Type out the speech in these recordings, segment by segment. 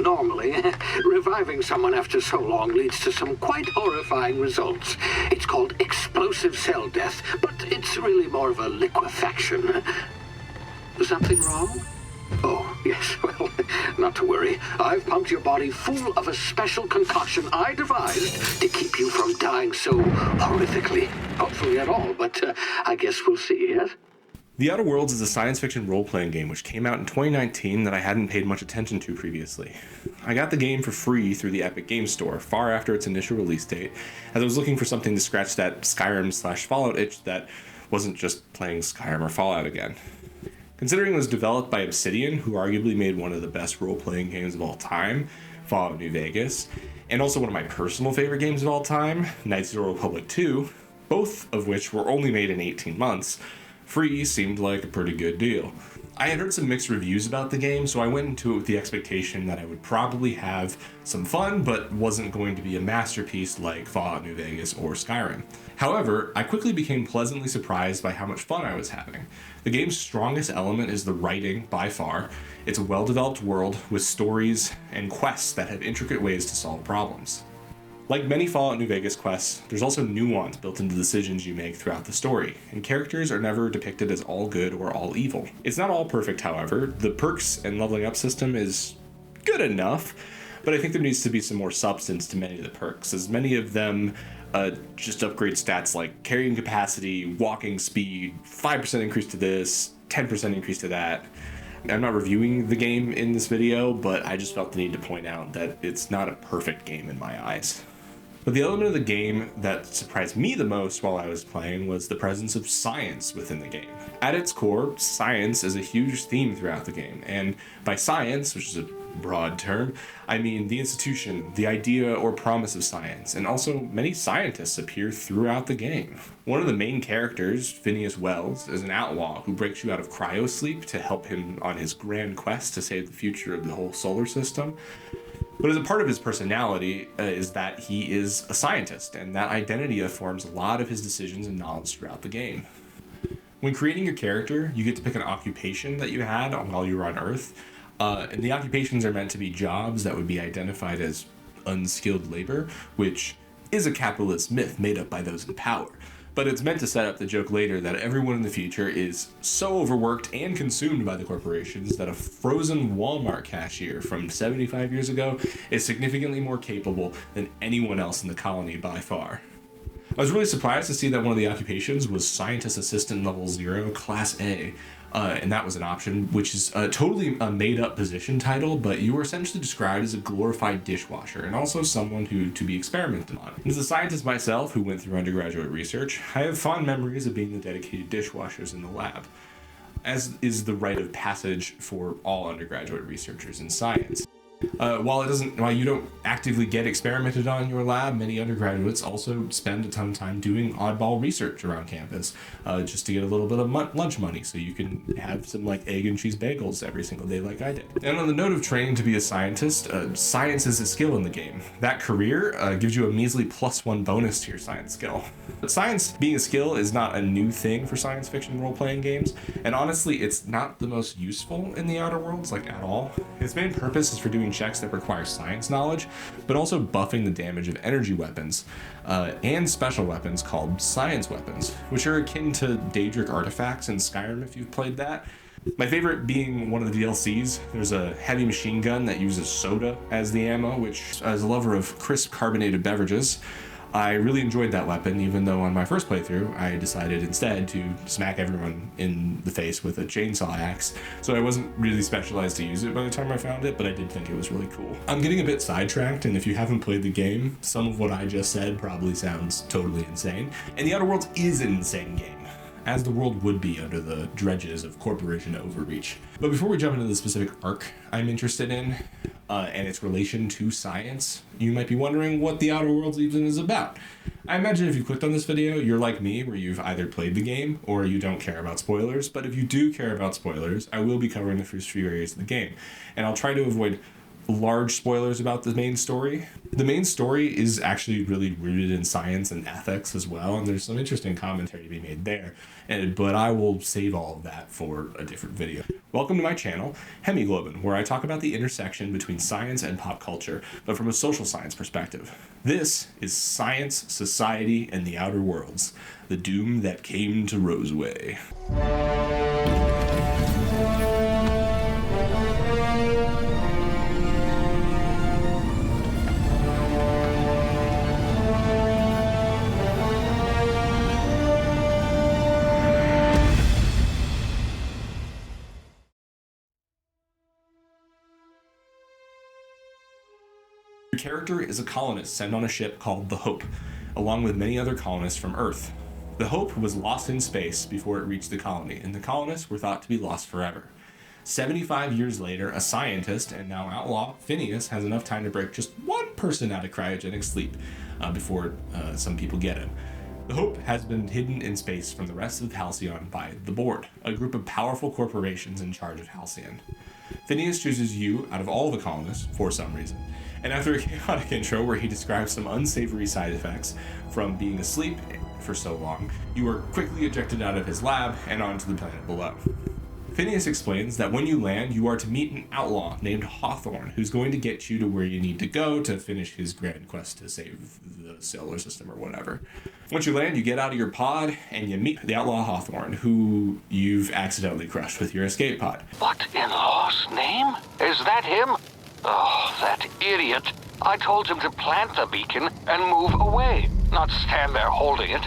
Normally, reviving someone after so long leads to some quite horrifying results. It's called explosive cell death, but it's really more of a liquefaction. Something wrong? Oh, yes, well, not to worry. I've pumped your body full of a special concoction I devised to keep you from dying so horrifically. Hopefully at all, but I guess we'll see, yes? The Outer Worlds is a science fiction role-playing game which came out in 2019 that I hadn't paid much attention to previously. I got the game for free through the Epic Games Store far after its initial release date, as I was looking for something to scratch that Skyrim/Fallout itch that wasn't just playing Skyrim or Fallout again. Considering it was developed by Obsidian, who arguably made one of the best role-playing games of all time, Fallout New Vegas, and also one of my personal favorite games of all time, Knights of the Old Republic 2, both of which were only made in 18 months, free seemed like a pretty good deal. I had heard some mixed reviews about the game, so I went into it with the expectation that I would probably have some fun, but wasn't going to be a masterpiece like Fallout New Vegas or Skyrim. However, I quickly became pleasantly surprised by how much fun I was having. The game's strongest element is the writing, by far. It's a well-developed world with stories and quests that have intricate ways to solve problems. Like many Fallout New Vegas quests, there's also nuance built into the decisions you make throughout the story, and characters are never depicted as all good or all evil. It's not all perfect, however. The perks and leveling up system is good enough, but I think there needs to be some more substance to many of the perks, as many of them just upgrade stats like carrying capacity, walking speed, 5% increase to this, 10% increase to that. I'm not reviewing the game in this video, but I just felt the need to point out that it's not a perfect game in my eyes. But the element of the game that surprised me the most while I was playing was the presence of science within the game. At its core, science is a huge theme throughout the game, and by science, which is a broad term, I mean the institution, the idea or promise of science, and also many scientists appear throughout the game. One of the main characters, Phineas Wells, is an outlaw who breaks you out of cryosleep to help him on his grand quest to save the future of the whole solar system. But as a part of his personality is that he is a scientist, and that identity informs a lot of his decisions and knowledge throughout the game. When creating your character, you get to pick an occupation that you had while you were on Earth, and the occupations are meant to be jobs that would be identified as unskilled labor, which is a capitalist myth made up by those in power. But it's meant to set up the joke later that everyone in the future is so overworked and consumed by the corporations that a frozen Walmart cashier from 75 years ago is significantly more capable than anyone else in the colony by far. I was really surprised to see that one of the occupations was Scientist Assistant Level 0, Class A, and that was an option, which is totally a made-up position title, but you were essentially described as a glorified dishwasher, and also someone who to be experimented on. And as a scientist myself who went through undergraduate research, I have fond memories of being the dedicated dishwashers in the lab, as is the rite of passage for all undergraduate researchers in science. While you don't actively get experimented on in your lab, many undergraduates also spend a ton of time doing oddball research around campus, just to get a little bit of lunch money so you can have some like egg and cheese bagels every single day like I did. And on the note of training to be a scientist, science is a skill in the game. That career gives you a measly +1 bonus to your science skill. But science being a skill is not a new thing for science fiction role-playing games, and honestly it's not the most useful in the Outer Worlds, like at all. Its main purpose is for doing checks that require science knowledge, but also buffing the damage of energy weapons and special weapons called science weapons, which are akin to Daedric artifacts in Skyrim if you've played that. My favorite being one of the DLCs. There's a heavy machine gun that uses soda as the ammo, which, as a lover of crisp carbonated beverages, I really enjoyed that weapon, even though on my first playthrough, I decided instead to smack everyone in the face with a chainsaw axe, so I wasn't really specialized to use it by the time I found it, but I did think it was really cool. I'm getting a bit sidetracked, and if you haven't played the game, some of what I just said probably sounds totally insane, and The Outer Worlds is an insane game, as the world would be under the dredges of corporation overreach. But before we jump into the specific arc I'm interested in, and its relation to science, you might be wondering what The Outer Worlds even is about. I imagine if you clicked on this video, you're like me, where you've either played the game or you don't care about spoilers, but if you do care about spoilers, I will be covering the first few areas of the game, and I'll try to avoid large spoilers about the main story. The main story is actually really rooted in science and ethics as well, and there's some interesting commentary to be made there. But I will save all of that for a different video. Welcome to my channel, Hemoglobin, where I talk about the intersection between science and pop culture, but from a social science perspective. This is Science, Society, and the Outer Worlds, the doom that came to Roseway. Your character is a colonist sent on a ship called the Hope, along with many other colonists from Earth. The Hope was lost in space before it reached the colony, and the colonists were thought to be lost forever. 75 years later, a scientist and now outlaw, Phineas, has enough time to break just one person out of cryogenic sleep before some people get him. The Hope has been hidden in space from the rest of Halcyon by the Board, a group of powerful corporations in charge of Halcyon. Phineas chooses you out of all the colonists for some reason, and after a chaotic intro where he describes some unsavory side effects from being asleep for so long, you are quickly ejected out of his lab and onto the planet below. Phineas explains that when you land, you are to meet an outlaw named Hawthorne, who's going to get you to where you need to go to finish his grand quest to save the solar system or whatever. Once you land, you get out of your pod and you meet the outlaw Hawthorne, who you've accidentally crushed with your escape pod. What in Law's name? Is that him? Oh, that idiot. I told him to plant the beacon and move away, not stand there holding it.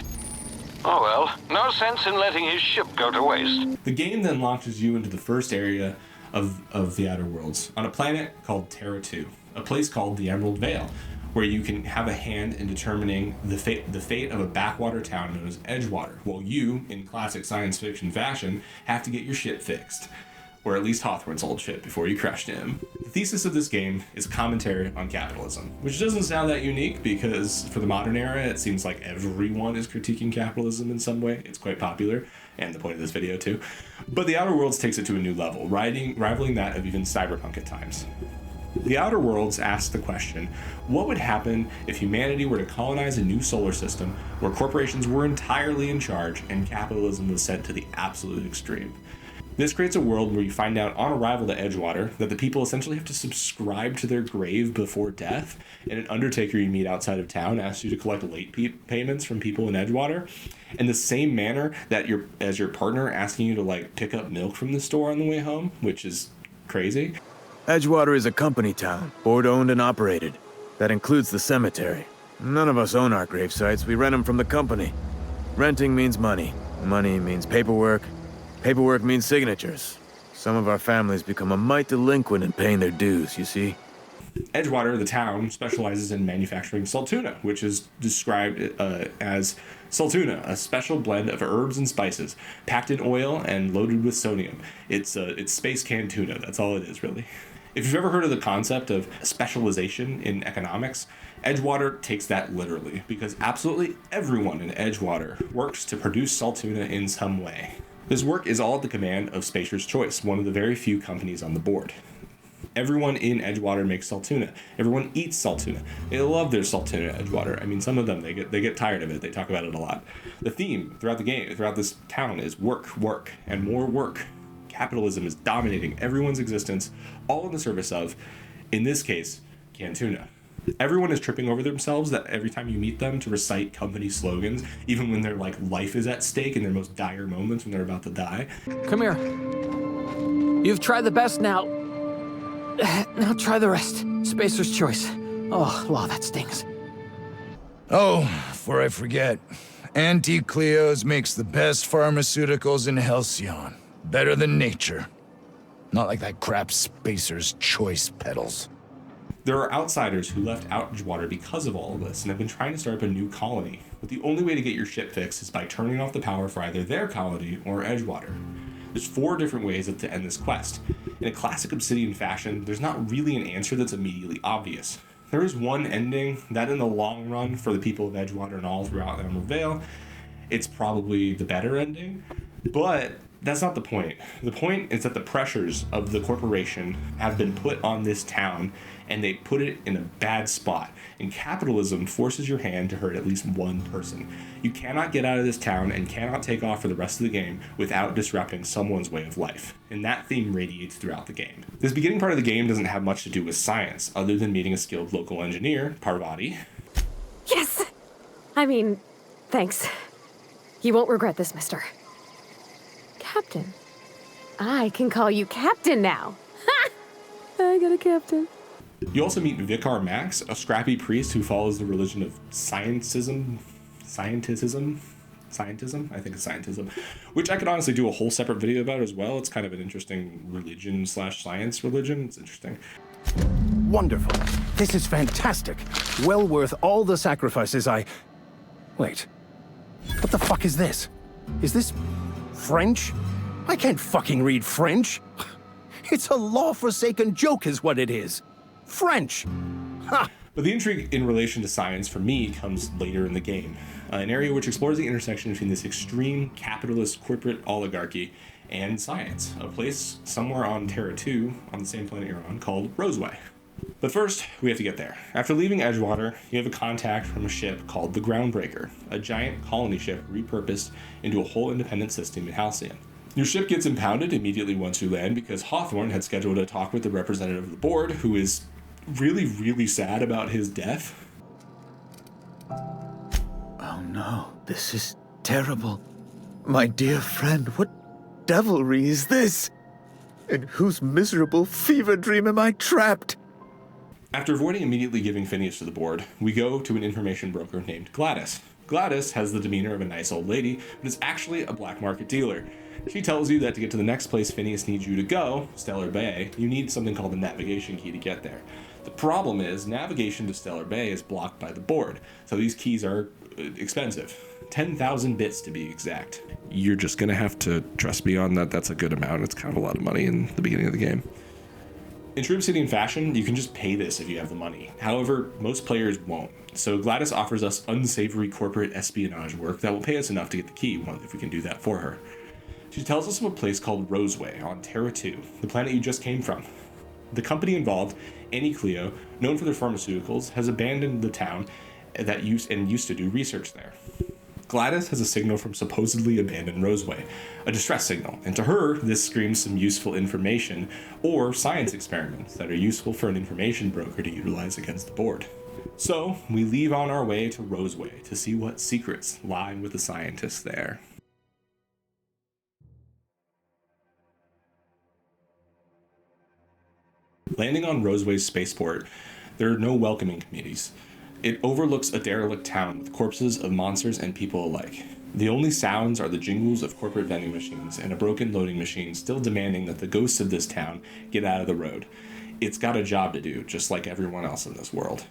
Oh well, no sense in letting his ship go to waste. The game then launches you into the first area of the Outer Worlds, on a planet called Terra 2, a place called the Emerald Vale, where you can have a hand in determining the fate of a backwater town known as Edgewater, while you, in classic science fiction fashion, have to get your ship fixed. Or at least Hawthorne's old ship before you crashed him. The thesis of this game is a commentary on capitalism, which doesn't sound that unique because for the modern era, it seems like everyone is critiquing capitalism in some way. It's quite popular, and the point of this video too. But the Outer Worlds takes it to a new level, rivaling that of even cyberpunk at times. The Outer Worlds asks the question, what would happen if humanity were to colonize a new solar system where corporations were entirely in charge and capitalism was sent to the absolute extreme? This creates a world where you find out on arrival to Edgewater that the people essentially have to subscribe to their grave before death, and an undertaker you meet outside of town asks you to collect late payments from people in Edgewater, in the same manner that as your partner asking you to like pick up milk from the store on the way home, which is crazy. Edgewater is a company town, board owned and operated. That includes the cemetery. None of us own our grave sites, we rent them from the company. Renting means money. Money means paperwork. Paperwork means signatures. Some of our families become a mite delinquent in paying their dues, you see? Edgewater, the town, specializes in manufacturing saltuna, which is described as saltuna, a special blend of herbs and spices, packed in oil and loaded with sodium. It's space canned tuna, that's all it is, really. If you've ever heard of the concept of specialization in economics, Edgewater takes that literally, because absolutely everyone in Edgewater works to produce saltuna in some way. This work is all at the command of Spacer's Choice, one of the very few companies on the board. Everyone in Edgewater makes saltuna. Everyone eats saltuna. They love their saltuna at Edgewater. I mean, some of them, they get tired of it. They talk about it a lot. The theme throughout the game, throughout this town, is work, work, and more work. Capitalism is dominating everyone's existence, all in the service of, in this case, canned tuna. Everyone is tripping over themselves that every time you meet them to recite company slogans, even when their life is at stake in their most dire moments when they're about to die. Come here. You've tried the best now. Now try the rest. Spacer's Choice. Oh, Law, that stings. Oh, before I forget, Auntie Cleo's makes the best pharmaceuticals in Halcyon. Better than nature. Not like that crap Spacer's Choice peddles. There are outsiders who left Edgewater because of all of this and have been trying to start up a new colony, but the only way to get your ship fixed is by turning off the power for either their colony or Edgewater. There's 4 different ways to end this quest. In a classic Obsidian fashion, there's not really an answer that's immediately obvious. There is one ending that in the long run for the people of Edgewater and all throughout Emerald Vale, it's probably the better ending, but That's not the point. The point is that the pressures of the corporation have been put on this town, and they put it in a bad spot. And capitalism forces your hand to hurt at least one person. You cannot get out of this town and cannot take off for the rest of the game without disrupting someone's way of life. And that theme radiates throughout the game. This beginning part of the game doesn't have much to do with science, other than meeting a skilled local engineer, Parvati. Yes! I mean, thanks. You won't regret this, mister. Captain. I can call you Captain now. Ha! I got a captain. You also meet Vicar Max, a scrappy priest who follows the religion of scientism, which I could honestly do a whole separate video about as well. It's kind of an interesting religion/science religion. It's interesting. Wonderful. This is fantastic. Well worth all the sacrifices Wait. What the fuck is this? Is this French? I can't fucking read French. It's a law-forsaken joke is what it is. French. Ha! But the intrigue in relation to science, for me, comes later in the game. An area which explores the intersection between this extreme capitalist corporate oligarchy and science. A place somewhere on Terra 2, on the same planet you're on, called Roseway. But first, we have to get there. After leaving Edgewater, you have a contact from a ship called the Groundbreaker, a giant colony ship repurposed into a whole independent system in Halcyon. Your ship gets impounded immediately once you land because Hawthorne had scheduled a talk with the representative of the board, who is really, really sad about his death. Oh no, this is terrible. My dear friend, what devilry is this? In whose miserable fever dream am I trapped? After avoiding immediately giving Phineas to the board, we go to an information broker named Gladys. Gladys has the demeanor of a nice old lady, but is actually a black market dealer. She tells you that to get to the next place Phineas needs you to go, Stellar Bay, you need something called the navigation key to get there. The problem is, navigation to Stellar Bay is blocked by the board, so these keys are expensive. 10,000 bits to be exact. You're just gonna have to trust me on that. That's a good amount. It's kind of a lot of money in the beginning of the game. In true Obsidian fashion, you can just pay this if you have the money. However, most players won't. So Gladys offers us unsavory corporate espionage work that will pay us enough to get the key, if we can do that for her. She tells us of a place called Roseway on Terra 2, the planet you just came from. The company involved, Annie Cleo, known for their pharmaceuticals, has abandoned the town that used to do research there. Gladys has a signal from supposedly abandoned Roseway, a distress signal, and to her, this screams some useful information or science experiments that are useful for an information broker to utilize against the board. So, we leave on our way to Roseway to see what secrets lie with the scientists there. Landing on Roseway's spaceport, there are no welcoming committees. It overlooks a derelict town with corpses of monsters and people alike. The only sounds are the jingles of corporate vending machines and a broken loading machine still demanding that the ghosts of this town get out of the road. It's got a job to do, just like everyone else in this world.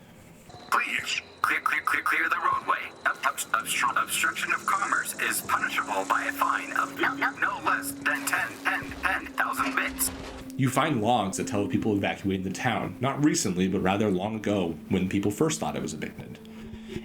Please, clear the roadway. Obstruction of commerce is punishable by a fine of no less than 10,000 bits. You find logs that tell people evacuating the town, not recently, but rather long ago, when people first thought it was abandoned.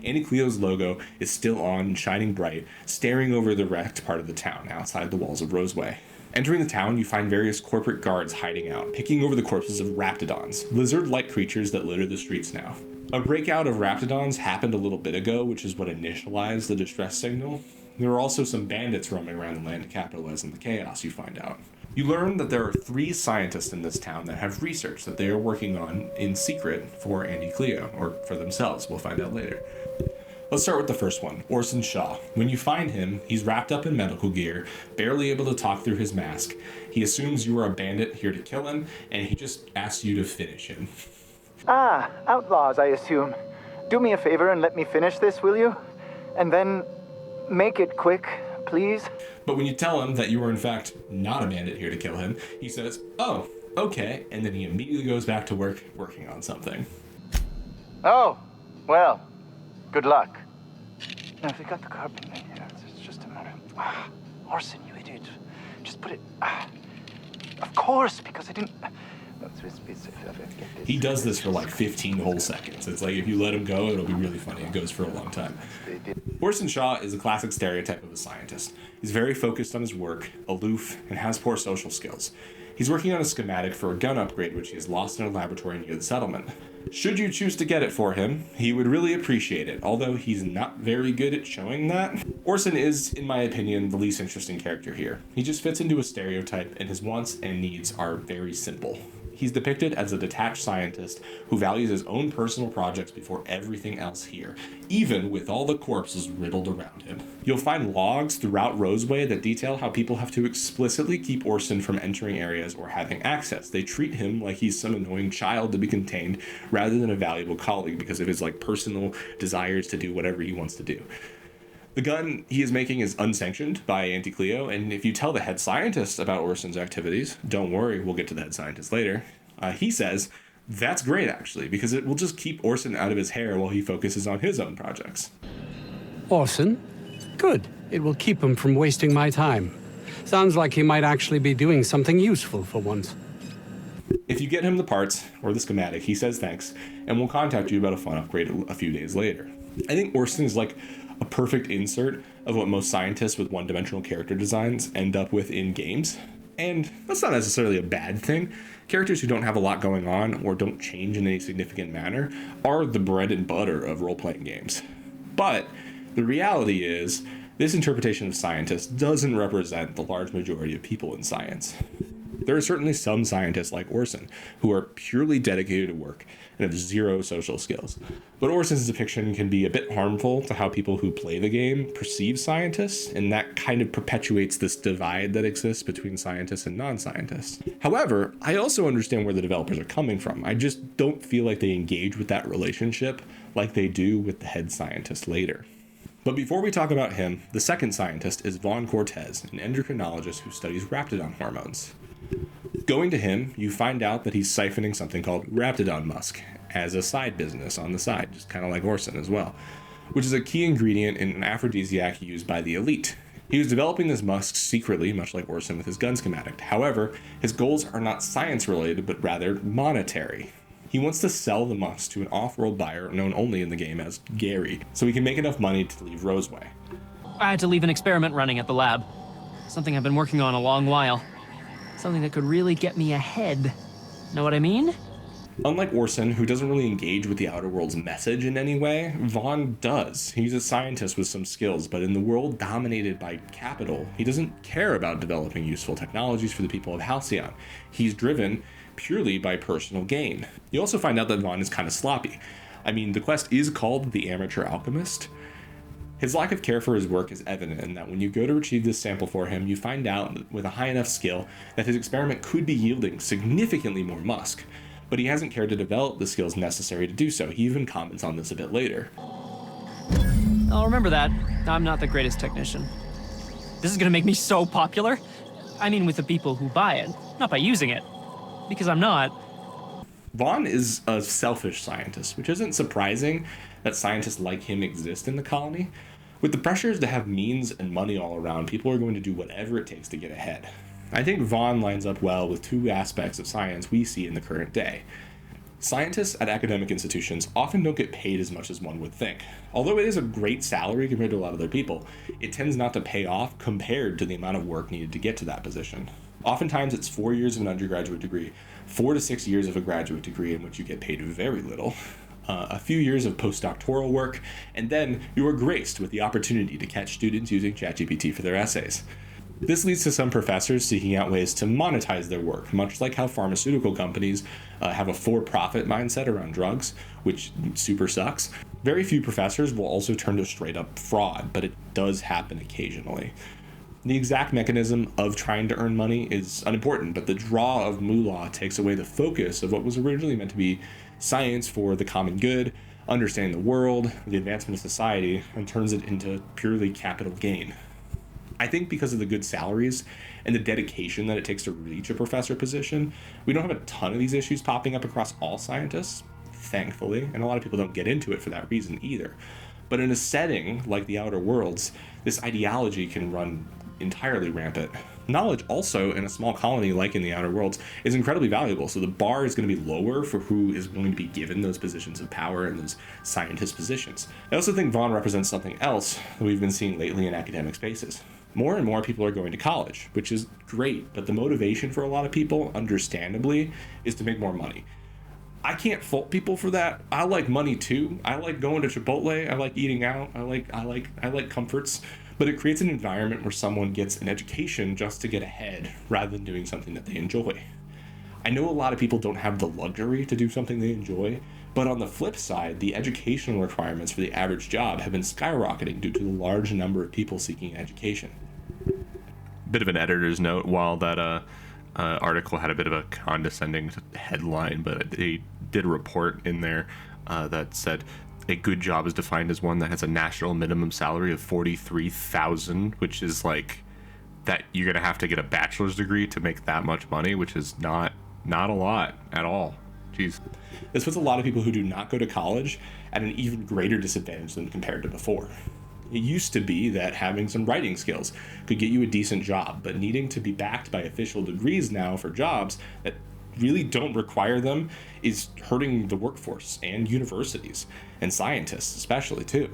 Annie Cleo's logo is still on and shining bright, staring over the wrecked part of the town outside the walls of Roseway. Entering the town, you find various corporate guards hiding out, picking over the corpses of raptidons, lizard-like creatures that litter the streets now. A breakout of raptidons happened a little bit ago, which is what initialized the distress signal. There are also some bandits roaming around the land of Capitalism, the chaos, you find out. You learn that there are 3 scientists in this town that have research that they are working on in secret for Andy Cleo, or for themselves, we'll find out later. Let's start with the first one, Orson Shaw. When you find him, he's wrapped up in medical gear, barely able to talk through his mask. He assumes you are a bandit here to kill him, and he just asks you to finish him. Ah, outlaws, I assume. Do me a favor and let me finish this, will you? And then make it quick, please. But when you tell him that you are in fact not a bandit here to kill him, he says, "Oh, okay," and then he immediately goes back to work, working on something. Oh, well, good luck. Now, if we got the carbon in here, it's just a matter of... Orson, you idiot. Just put it... Of course, because I didn't... He does this for like 15 whole seconds. It's like if you let him go, it'll be really funny. It goes for a long time. Orson Shaw is a classic stereotype of a scientist. He's very focused on his work, aloof, and has poor social skills. He's working on a schematic for a gun upgrade which he has lost in a laboratory near the settlement. Should you choose to get it for him, he would really appreciate it, although he's not very good at showing that. Orson is, in my opinion, the least interesting character here. He just fits into a stereotype, and his wants and needs are very simple. He's depicted as a detached scientist who values his own personal projects before everything else here, even with all the corpses riddled around him. You'll find logs throughout Roseway that detail how people have to explicitly keep Orson from entering areas or having access. They treat him like he's some annoying child to be contained rather than a valuable colleague because of his personal desires to do whatever he wants to do. The gun he is making is unsanctioned by Auntie Cleo, and if you tell the head scientist about Orson's activities, don't worry, we'll get to the head scientist later, he says, that's great actually, because it will just keep Orson out of his hair while he focuses on his own projects. Orson? Good. It will keep him from wasting my time. Sounds like he might actually be doing something useful for once. If you get him the parts, or the schematic, he says thanks, and will contact you about a fun upgrade a few days later. I think Orson is like a perfect insert of what most scientists with one-dimensional character designs end up with in games. And that's not necessarily a bad thing. Characters who don't have a lot going on or don't change in any significant manner are the bread and butter of role-playing games. But the reality is, this interpretation of scientists doesn't represent the large majority of people in science. There are certainly some scientists like Orson who are purely dedicated to work and have zero social skills. But Orson's depiction can be a bit harmful to how people who play the game perceive scientists, and that kind of perpetuates this divide that exists between scientists and non-scientists. However, I also understand where the developers are coming from. I just don't feel like they engage with that relationship like they do with the head scientist later. But before we talk about him, the second scientist is Vaughn Cortez, an endocrinologist who studies raptidon hormones. Going to him, you find out that he's siphoning something called raptidon musk as a side business on the side, just kind of like Orson as well, which is a key ingredient in an aphrodisiac used by the elite. He was developing this musk secretly, much like Orson with his gun schematic. However, his goals are not science-related, but rather monetary. He wants to sell the musk to an off-world buyer known only in the game as Gary, so he can make enough money to leave Roseway. I had to leave an experiment running at the lab. Something I've been working on a long while. Something that could really get me ahead. Know what I mean? Unlike Orson, who doesn't really engage with the outer world's message in any way, Vaughn does. He's a scientist with some skills, but in the world dominated by capital, he doesn't care about developing useful technologies for the people of Halcyon. He's driven purely by personal gain. You also find out that Vaughn is kind of sloppy. I mean, the quest is called The Amateur Alchemist. His lack of care for his work is evident in that when you go to retrieve this sample for him, you find out with a high enough skill that his experiment could be yielding significantly more musk, but he hasn't cared to develop the skills necessary to do so. He even comments on this a bit later. I'll remember that. I'm not the greatest technician. This is gonna make me so popular. I mean with the people who buy it, not by using it. Because I'm not. Vaughn is a selfish scientist, which isn't surprising that scientists like him exist in the colony. With the pressures to have means and money all around, people are going to do whatever it takes to get ahead. I think Vaughn lines up well with two aspects of science we see in the current day. Scientists at academic institutions often don't get paid as much as one would think. Although it is a great salary compared to a lot of other people, it tends not to pay off compared to the amount of work needed to get to that position. Oftentimes it's 4 years of an undergraduate degree, 4 to 6 years of a graduate degree in which you get paid very little, a few years of postdoctoral work, and then you are graced with the opportunity to catch students using ChatGPT for their essays. This leads to some professors seeking out ways to monetize their work, much like how pharmaceutical companies have a for-profit mindset around drugs, which super sucks. Very few professors will also turn to straight-up fraud, but it does happen occasionally. The exact mechanism of trying to earn money is unimportant, but the draw of moolah takes away the focus of what was originally meant to be science for the common good, understanding the world, the advancement of society, and turns it into purely capital gain. I think because of the good salaries and the dedication that it takes to reach a professor position, we don't have a ton of these issues popping up across all scientists, thankfully, and a lot of people don't get into it for that reason either. But in a setting like the Outer Worlds, this ideology can run entirely rampant. Knowledge also in a small colony like in the Outer Worlds is incredibly valuable, so the bar is going to be lower for who is going to be given those positions of power and those scientist positions. I also think Vaughn represents something else that we've been seeing lately in academic spaces. More and more people are going to college, which is great, but the motivation for a lot of people, understandably, is to make more money. I can't fault people for that. I like money too. I like going to Chipotle. I like eating out. I like comforts. But it creates an environment where someone gets an education just to get ahead rather than doing something that they enjoy. I know a lot of people don't have the luxury to do something they enjoy, but on the flip side, the educational requirements for the average job have been skyrocketing due to the large number of people seeking education. Bit of an editor's note, while that article had a bit of a condescending headline, but they did a report in there that said a good job is defined as one that has a national minimum salary of $43,000, which is like that you're gonna have to get a bachelor's degree to make that much money, which is not a lot at all. Jeez. This puts a lot of people who do not go to college at an even greater disadvantage than compared to before. It used to be that having some writing skills could get you a decent job, but needing to be backed by official degrees now for jobs that really don't require them is hurting the workforce and universities, and scientists especially too.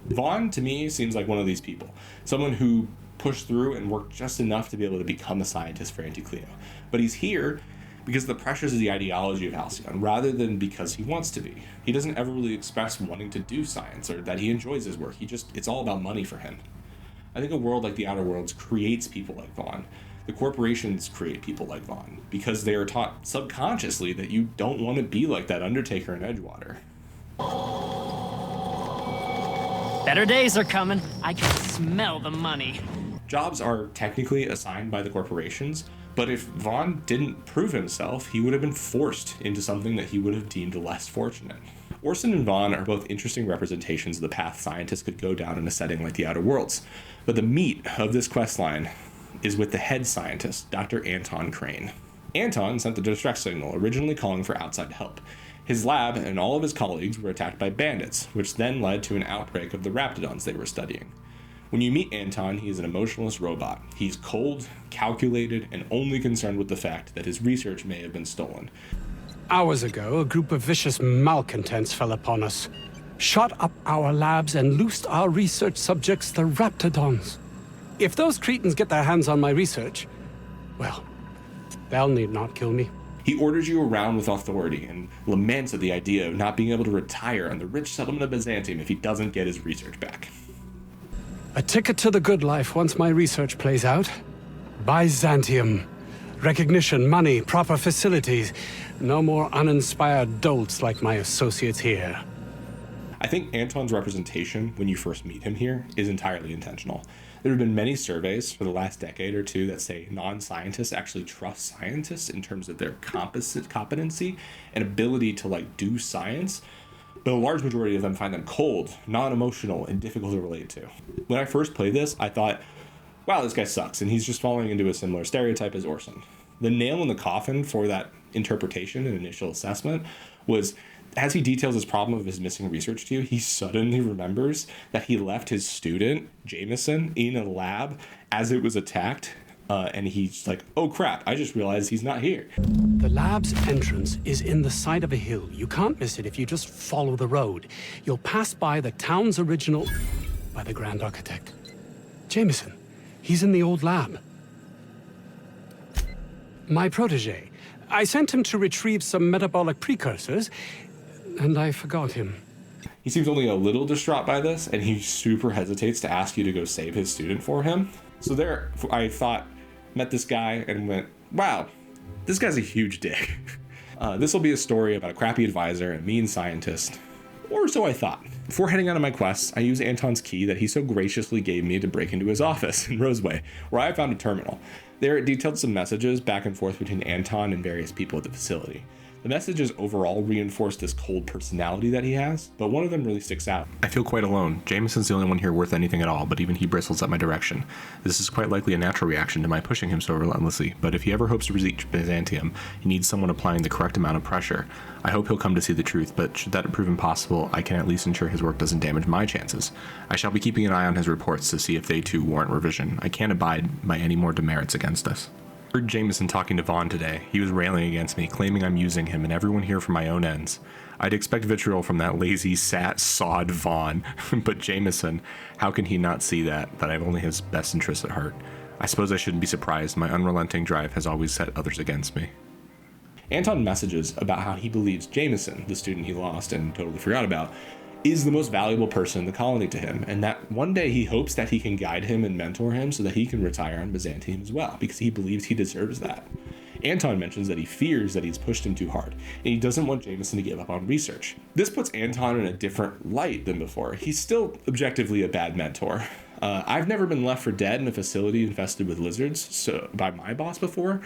Vaughn, to me, seems like one of these people. Someone who pushed through and worked just enough to be able to become a scientist for Auntie Cleo. But he's here because of the pressures of the ideology of Halcyon, rather than because he wants to be. He doesn't ever really express wanting to do science or that he enjoys his work. It's all about money for him. I think a world like the Outer Worlds creates people like Vaughn. The corporations create people like Vaughn because they are taught subconsciously that you don't want to be like that Undertaker in Edgewater. Better days are coming. I can smell the money. Jobs are technically assigned by the corporations, but if Vaughn didn't prove himself, he would have been forced into something that he would have deemed less fortunate. Orson and Vaughn are both interesting representations of the path scientists could go down in a setting like the Outer Worlds, but the meat of this questline is with the head scientist, Dr. Anton Crane. Anton sent the distress signal, originally calling for outside help. His lab and all of his colleagues were attacked by bandits, which then led to an outbreak of the raptidons they were studying. When you meet Anton, he is an emotionless robot. He's cold, calculated, and only concerned with the fact that his research may have been stolen. Hours ago, a group of vicious malcontents fell upon us, shot up our labs and loosed our research subjects, the raptidons. If those cretins get their hands on my research, well, they'll need not kill me. He orders you around with authority and laments at the idea of not being able to retire on the rich settlement of Byzantium if he doesn't get his research back. A ticket to the good life once my research plays out. Byzantium. Recognition, money, proper facilities. No more uninspired dolts like my associates here. I think Anton's representation, when you first meet him here, is entirely intentional. There have been many surveys for the last decade or two that say non-scientists actually trust scientists in terms of their competency and ability to do science, but a large majority of them find them cold, non-emotional, and difficult to relate to. When I first played this, I thought, wow, this guy sucks, and he's just falling into a similar stereotype as Orson. The nail in the coffin for that interpretation and initial assessment was, as he details his problem of his missing research to you, he suddenly remembers that he left his student, Jameson, in a lab as it was attacked, and he's like, oh crap, I just realized he's not here. The lab's entrance is in the side of a hill. You can't miss it if you just follow the road. You'll pass by the town's original, by the Grand Architect. Jameson, he's in the old lab. My protege. I sent him to retrieve some metabolic precursors, and I forgot him. He seems only a little distraught by this, and he super hesitates to ask you to go save his student for him. So there, I thought, met this guy and went, wow, this guy's a huge dick. This will be a story about a crappy advisor and a mean scientist, or so I thought. Before heading out on my quest, I use Anton's key that he so graciously gave me to break into his office in Roseway, where I found a terminal. There it detailed some messages back and forth between Anton and various people at the facility. The messages overall reinforce this cold personality that he has, but one of them really sticks out. I feel quite alone. Jameson's the only one here worth anything at all, but even he bristles at my direction. This is quite likely a natural reaction to my pushing him so relentlessly, but if he ever hopes to reach Byzantium, he needs someone applying the correct amount of pressure. I hope he'll come to see the truth, but should that prove impossible, I can at least ensure his work doesn't damage my chances. I shall be keeping an eye on his reports to see if they too warrant revision. I can't abide by any more demerits against us. I heard Jameson talking to Vaughn today. He was railing against me, claiming I'm using him and everyone here for my own ends. I'd expect vitriol from that lazy, sod Vaughn, but Jameson, how can he not see that I've only his best interests at heart? I suppose I shouldn't be surprised. My unrelenting drive has always set others against me. Anton messages about how he believes Jameson, the student he lost and totally forgot about, is the most valuable person in the colony to him, and that one day he hopes that he can guide him and mentor him so that he can retire on Byzantium as well, because he believes he deserves that. Anton mentions that he fears that he's pushed him too hard, and he doesn't want Jameson to give up on research. This puts Anton in a different light than before. He's still objectively a bad mentor. I've never been left for dead in a facility infested with lizards by my boss before,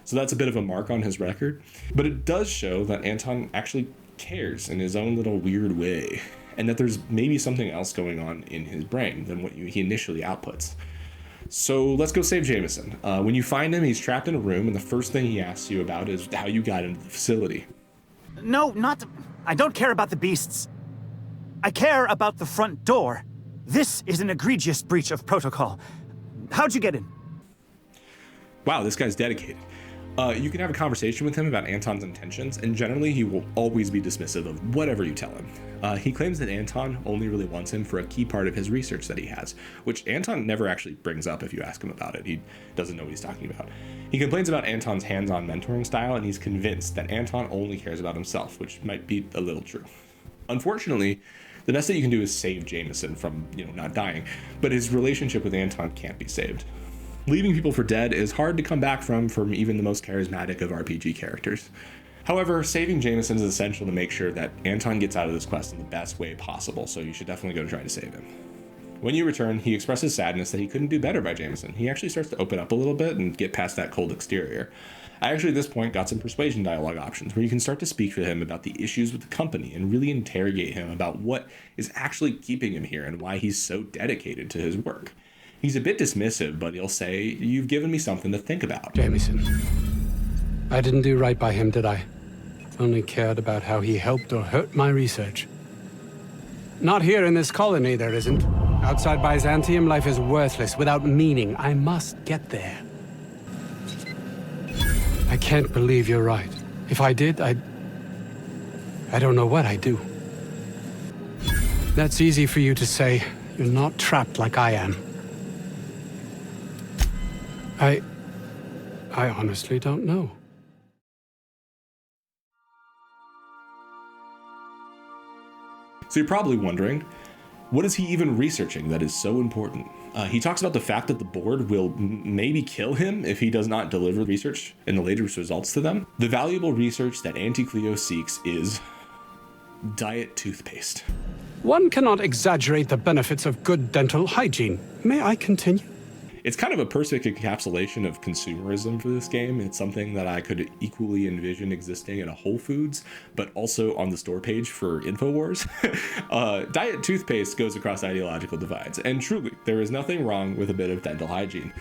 so that's a bit of a mark on his record. But it does show that Anton actually cares in his own little weird way, and that there's maybe something else going on in his brain than what he initially outputs. So let's go save Jameson. When you find him, he's trapped in a room, and the first thing he asks you about is how you got into the facility. No, I don't care about the beasts. I care about the front door. This is an egregious breach of protocol. How'd you get in? Wow, this guy's dedicated. You can have a conversation with him about Anton's intentions, and generally he will always be dismissive of whatever you tell him. He claims that Anton only really wants him for a key part of his research that he has, which Anton never actually brings up if you ask him about it. He doesn't know what he's talking about. He complains about Anton's hands-on mentoring style, and he's convinced that Anton only cares about himself, which might be a little true. Unfortunately, the best that you can do is save Jameson from, not dying, but his relationship with Anton can't be saved. Leaving people for dead is hard to come back from even the most charismatic of RPG characters. However, saving Jameson is essential to make sure that Anton gets out of this quest in the best way possible, so you should definitely go try to save him. When you return, he expresses sadness that he couldn't do better by Jameson. He actually starts to open up a little bit and get past that cold exterior. I actually at this point got some persuasion dialogue options where you can start to speak to him about the issues with the company and really interrogate him about what is actually keeping him here and why he's so dedicated to his work. He's a bit dismissive, but he'll say, "You've given me something to think about." Jameson, I didn't do right by him, did I? Only cared about how he helped or hurt my research. Not here in this colony, there isn't. Outside Byzantium, life is worthless, without meaning. I must get there. I can't believe you're right. If I did, I don't know what I'd do. That's easy for you to say. You're not trapped like I am. I honestly don't know. So you're probably wondering, what is he even researching that is so important? He talks about the fact that the board will maybe kill him if he does not deliver research and the latest results to them. The valuable research that Anti-Cleo seeks is diet toothpaste. One cannot exaggerate the benefits of good dental hygiene. May I continue? It's kind of a perfect encapsulation of consumerism for this game. It's something that I could equally envision existing in a Whole Foods, but also on the store page for InfoWars. Diet toothpaste goes across ideological divides, and truly, there is nothing wrong with a bit of dental hygiene.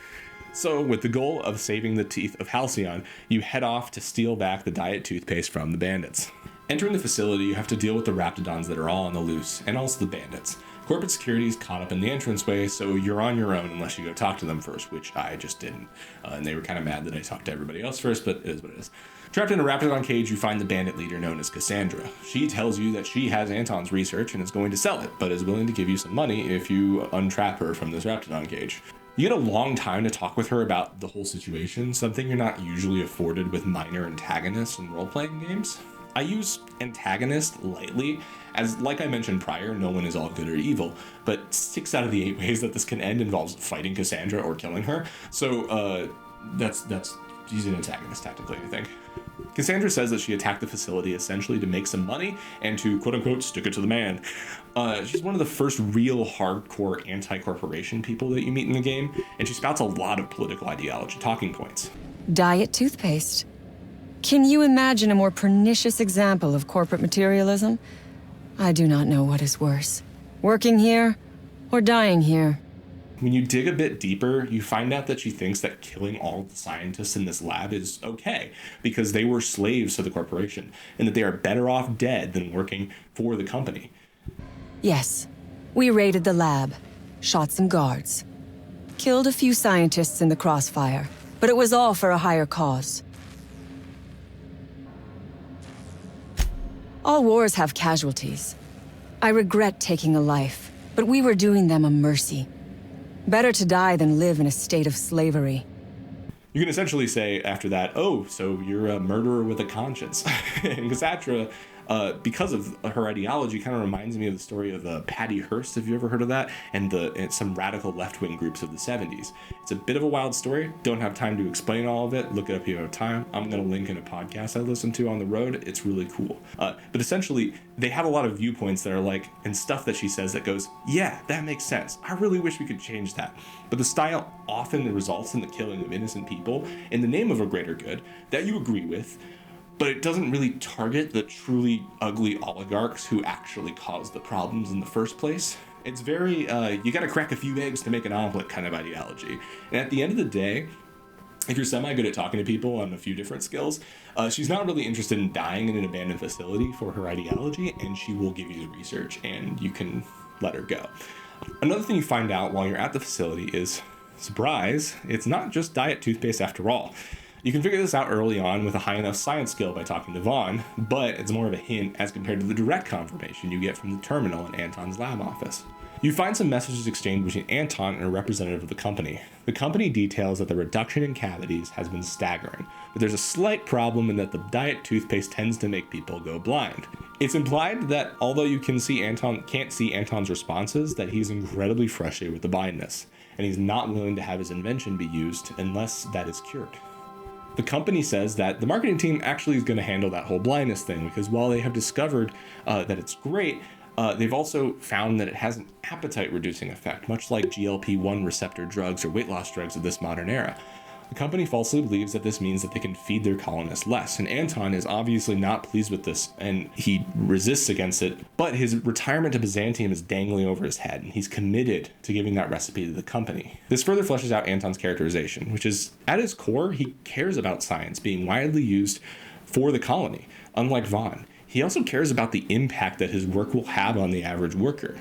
So, with the goal of saving the teeth of Halcyon, you head off to steal back the diet toothpaste from the bandits. Entering the facility, you have to deal with the Raptidons that are all on the loose, and also the bandits. Corporate security is caught up in the entranceway, so you're on your own unless you go talk to them first, which I just didn't. And they were kind of mad that I talked to everybody else first, but it is what it is. Trapped in a Raptidon cage, you find the bandit leader known as Cassandra. She tells you that she has Anton's research and is going to sell it, but is willing to give you some money if you untrap her from this Raptidon cage. You get a long time to talk with her about the whole situation, something you're not usually afforded with minor antagonists in role-playing games. I use antagonist lightly, as like I mentioned prior, no one is all good or evil, but 6 out of the 8 ways that this can end involves fighting Cassandra or killing her, so she's an antagonist technically, I think. Cassandra says that she attacked the facility essentially to make some money and to quote-unquote stick it to the man. She's one of the first real hardcore anti-corporation people that you meet in the game, and she spouts a lot of political ideology talking points. Diet toothpaste. Can you imagine a more pernicious example of corporate materialism? I do not know what is worse, working here or dying here. When you dig a bit deeper, you find out that she thinks that killing all of the scientists in this lab is okay because they were slaves to the corporation and that they are better off dead than working for the company. Yes, we raided the lab, shot some guards, killed a few scientists in the crossfire, but it was all for a higher cause. All wars have casualties. I regret taking a life, but we were doing them a mercy. Better to die than live in a state of slavery. You can essentially say after that, oh, so you're a murderer with a conscience. And Cassandra, because of her ideology, kind of reminds me of the story of Patty Hearst, have you ever heard of that? And some radical left-wing groups of the 70s. It's a bit of a wild story. Don't have time to explain all of it. Look it up if you have time. I'm going to link in a podcast I listened to on the road. It's really cool. But essentially, they have a lot of viewpoints that are like, and stuff that she says that goes, yeah, that makes sense. I really wish we could change that. But the style often results in the killing of innocent people in the name of a greater good that you agree with, but it doesn't really target the truly ugly oligarchs who actually caused the problems in the first place. It's very, you gotta crack a few eggs to make an omelet kind of ideology. And at the end of the day, if you're semi-good at talking to people on a few different skills, she's not really interested in dying in an abandoned facility for her ideology, and she will give you the research, and you can let her go. Another thing you find out while you're at the facility is, surprise, it's not just diet toothpaste after all. You can figure this out early on with a high enough science skill by talking to Vaughn, but it's more of a hint as compared to the direct confirmation you get from the terminal in Anton's lab office. You find some messages exchanged between Anton and a representative of the company. The company details that the reduction in cavities has been staggering, but there's a slight problem in that the diet toothpaste tends to make people go blind. It's implied that although you can't see Anton's responses, that he's incredibly frustrated with the blindness, and he's not willing to have his invention be used unless that is cured. The company says that the marketing team actually is going to handle that whole blindness thing, because while they have discovered that it's great, they've also found that it has an appetite-reducing effect, much like GLP-1 receptor drugs or weight loss drugs of this modern era. The company falsely believes that this means that they can feed their colonists less, and Anton is obviously not pleased with this, and he resists against it, but his retirement to Byzantium is dangling over his head, and he's committed to giving that recipe to the company. This further fleshes out Anton's characterization, which is, at his core, he cares about science being widely used for the colony, unlike Vaughn. He also cares about the impact that his work will have on the average worker.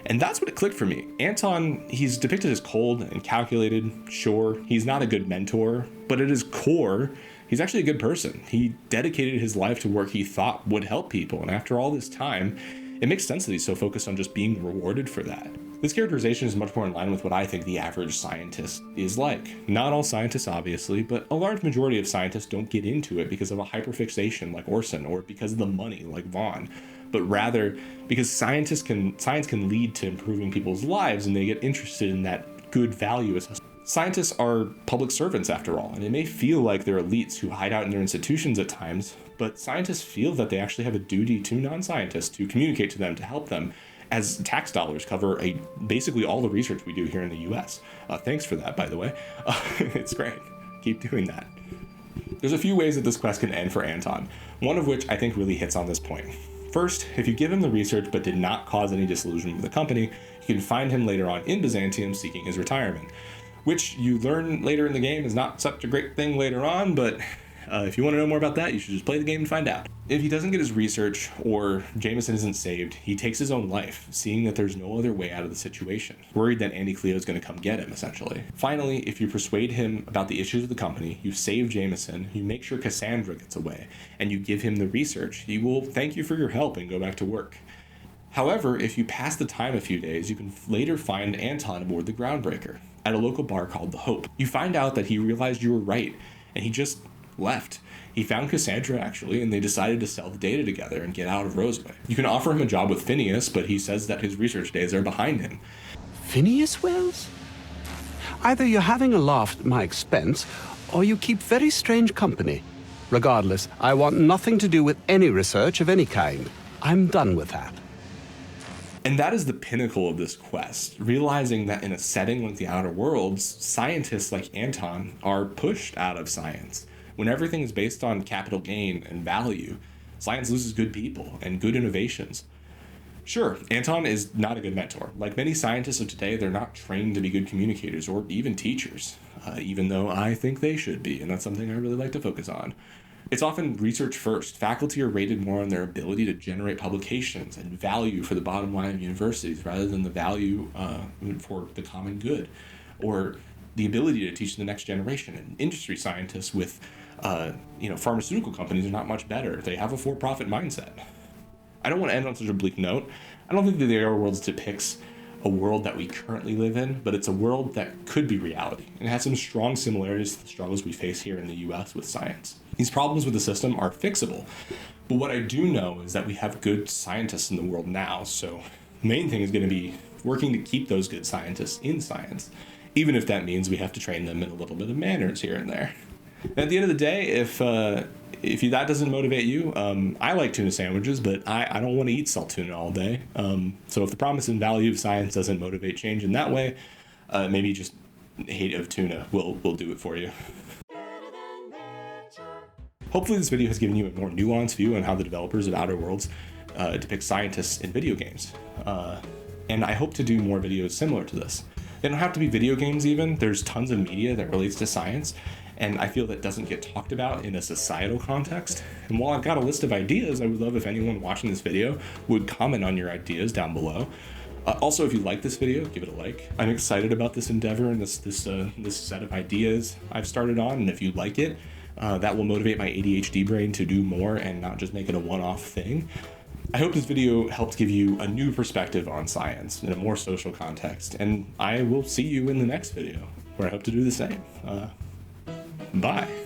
And that's what it clicked for me. Anton, he's depicted as cold and calculated. Sure, he's not a good mentor, but at his core, he's actually a good person. He dedicated his life to work he thought would help people, and after all this time, it makes sense that he's so focused on just being rewarded for that. This characterization is much more in line with what I think the average scientist is like. Not all scientists, obviously, but a large majority of scientists don't get into it because of a hyperfixation like Orson, or because of the money like Vaughn, but rather because science can lead to improving people's lives, and they get interested in that good value. Scientists are public servants after all, and it may feel like they're elites who hide out in their institutions at times, but scientists feel that they actually have a duty to non-scientists to communicate to them, to help them, as tax dollars cover basically all the research we do here in the US. Thanks for that, by the way. It's great. Keep doing that. There's a few ways that this quest can end for Anton, one of which I think really hits on this point. First, if you give him the research but did not cause any disillusionment with the company, you can find him later on in Byzantium seeking his retirement, which you learn later in the game is not such a great thing later on, but if you want to know more about that, you should just play the game and find out. If he doesn't get his research, or Jameson isn't saved, he takes his own life, seeing that there's no other way out of the situation, worried that Andy Cleo is going to come get him, essentially. Finally, if you persuade him about the issues of the company, you save Jameson, you make sure Cassandra gets away, and you give him the research, he will thank you for your help and go back to work. However, if you pass the time a few days, you can later find Anton aboard the Groundbreaker, at a local bar called The Hope. You find out that he realized you were right, and he just left. He found Cassandra, actually, and they decided to sell the data together and get out of Roseway. You can offer him a job with Phineas, but he says that his research days are behind him. Phineas Wells? Either you're having a laugh at my expense, or you keep very strange company. Regardless, I want nothing to do with any research of any kind. I'm done with that. And that is the pinnacle of this quest, realizing that in a setting like the Outer Worlds, scientists like Anton are pushed out of science. When everything is based on capital gain and value, science loses good people and good innovations. Sure, Anton is not a good mentor. Like many scientists of today, they're not trained to be good communicators or even teachers, even though I think they should be, and that's something I really like to focus on. It's often research first. Faculty are rated more on their ability to generate publications and value for the bottom line of universities rather than the value for the common good, or the ability to teach the next generation. And industry scientists with pharmaceutical companies are not much better. They have a for-profit mindset. I don't want to end on such a bleak note. I don't think that The Other Worlds depicts a world that we currently live in, but it's a world that could be reality and has some strong similarities to the struggles we face here in the US with science. These problems with the system are fixable, but what I do know is that we have good scientists in the world now, so the main thing is going to be working to keep those good scientists in science, even if that means we have to train them in a little bit of manners here and there. And at the end of the day, if that doesn't motivate you, I like tuna sandwiches, but I don't want to eat salt tuna all day. So if the promise and value of science doesn't motivate change in that way, maybe just hate of tuna will do it for you. Hopefully this video has given you a more nuanced view on how the developers of Outer Worlds depict scientists in video games. And I hope to do more videos similar to this. They don't have to be video games even. There's tons of media that relates to science, and I feel that doesn't get talked about in a societal context. And while I've got a list of ideas, I would love if anyone watching this video would comment on your ideas down below. Also, if you like this video, give it a like. I'm excited about this endeavor and this set of ideas I've started on, and if you like it, that will motivate my ADHD brain to do more and not just make it a one-off thing. I hope this video helped give you a new perspective on science in a more social context, and I will see you in the next video, where I hope to do the same. Bye.